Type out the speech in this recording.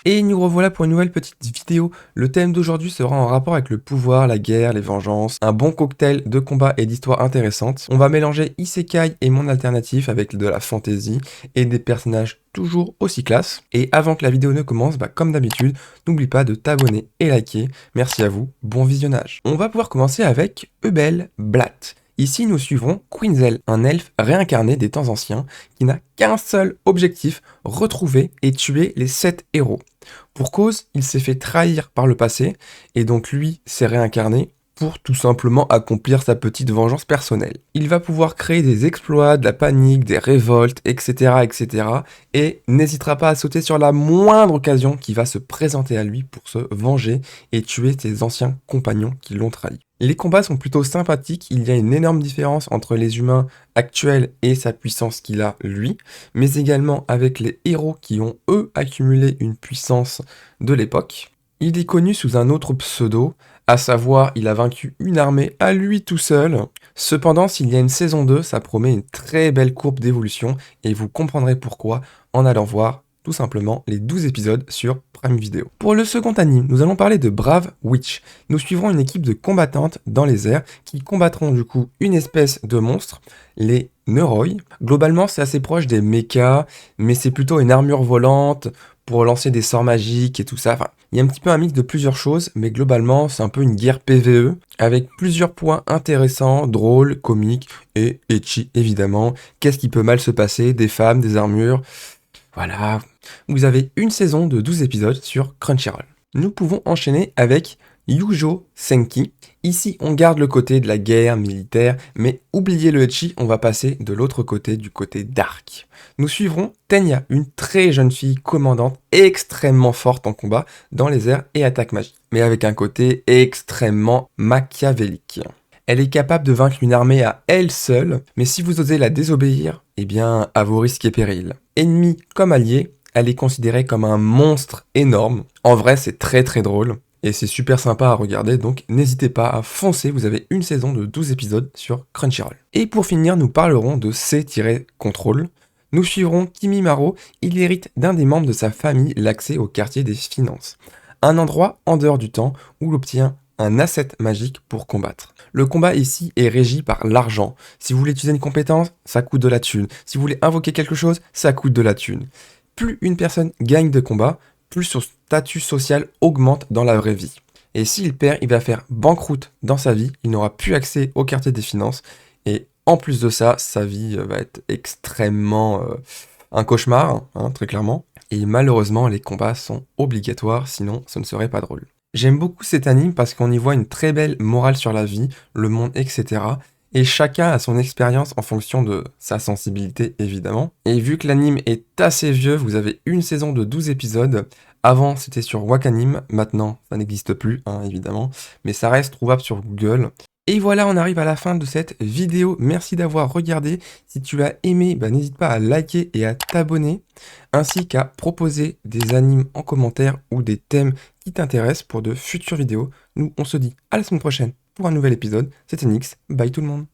Et nous revoilà pour une nouvelle petite vidéo. Le thème d'aujourd'hui sera en rapport avec le pouvoir, la guerre, les vengeances, un bon cocktail de combats et d'histoires intéressantes. On va mélanger Isekai et monde alternatif avec de la fantasy et des personnages toujours aussi classe. Et avant que la vidéo ne commence, comme d'habitude, n'oublie pas de t'abonner et liker. Merci à vous, bon visionnage. On va pouvoir commencer avec Ebel Blatt. Ici, nous suivrons Quinzel, un elfe réincarné des temps anciens qui n'a qu'un seul objectif, retrouver et tuer les 7 héros. Pour cause, il s'est fait trahir par le passé, et donc lui s'est réincarné pour tout simplement accomplir sa petite vengeance personnelle. Il va pouvoir créer des exploits, de la panique, des révoltes, etc. etc. et n'hésitera pas à sauter sur la moindre occasion qui va se présenter à lui pour se venger et tuer ses anciens compagnons qui l'ont trahi. Les combats sont plutôt sympathiques, il y a une énorme différence entre les humains actuels et sa puissance qu'il a lui, mais également avec les héros qui ont eux accumulé une puissance de l'époque. Il est connu sous un autre pseudo, à savoir il a vaincu une armée à lui tout seul. Cependant, s'il y a une saison 2, ça promet une très belle courbe d'évolution et vous comprendrez pourquoi en allant voir tout simplement les 12 épisodes sur Prime Video. Pour le second anime, nous allons parler de Brave Witch. Nous suivrons une équipe de combattantes dans les airs qui combattront du coup une espèce de monstre, les Neuroi. Globalement, c'est assez proche des mechas, mais c'est plutôt une armure volante pour lancer des sorts magiques et tout ça. Enfin, il y a un petit peu un mix de plusieurs choses, mais globalement, c'est un peu une guerre PvE avec plusieurs points intéressants, drôles, comiques et ecchi évidemment. Qu'est-ce qui peut mal se passer? Des femmes, des armures. Voilà, vous avez une saison de 12 épisodes sur Crunchyroll. Nous pouvons enchaîner avec Yujo Senki. Ici, on garde le côté de la guerre militaire, mais oubliez le ecchi, on va passer de l'autre côté, du côté dark. Nous suivrons Tenya, une très jeune fille commandante extrêmement forte en combat dans les airs et attaque magique, mais avec un côté extrêmement machiavélique. Elle est capable de vaincre une armée à elle seule, mais si vous osez la désobéir, eh bien, à vos risques et périls. Ennemie comme alliée, elle est considérée comme un monstre énorme. En vrai, c'est très très drôle, et c'est super sympa à regarder, donc n'hésitez pas à foncer, vous avez une saison de 12 épisodes sur Crunchyroll. Et pour finir, nous parlerons de C-Control. Nous suivrons Kimimaro, il hérite d'un des membres de sa famille l'accès au quartier des finances. Un endroit en dehors du temps où il obtient un asset magique pour combattre. Le combat ici est régi par l'argent. Si vous voulez utiliser une compétence, ça coûte de la thune. Si vous voulez invoquer quelque chose, ça coûte de la thune. Plus une personne gagne de combat, plus son statut social augmente dans la vraie vie. Et s'il perd, il va faire banqueroute dans sa vie, il n'aura plus accès au quartier des finances, et en plus de ça, sa vie va être extrêmement un cauchemar, très clairement. Et malheureusement, les combats sont obligatoires, sinon ce ne serait pas drôle. J'aime beaucoup cet anime parce qu'on y voit une très belle morale sur la vie, le monde, etc. Et chacun a son expérience en fonction de sa sensibilité, évidemment. Et vu que l'anime est assez vieux, vous avez une saison de 12 épisodes. Avant, c'était sur Wakanim, maintenant, ça n'existe plus, évidemment. Mais ça reste trouvable sur Google. Et voilà, on arrive à la fin de cette vidéo. Merci d'avoir regardé. Si tu as aimé, n'hésite pas à liker et à t'abonner, ainsi qu'à proposer des animes en commentaire ou des thèmes qui t'intéressent pour de futures vidéos. Nous, on se dit à la semaine prochaine pour un nouvel épisode. C'était Nyx, bye tout le monde.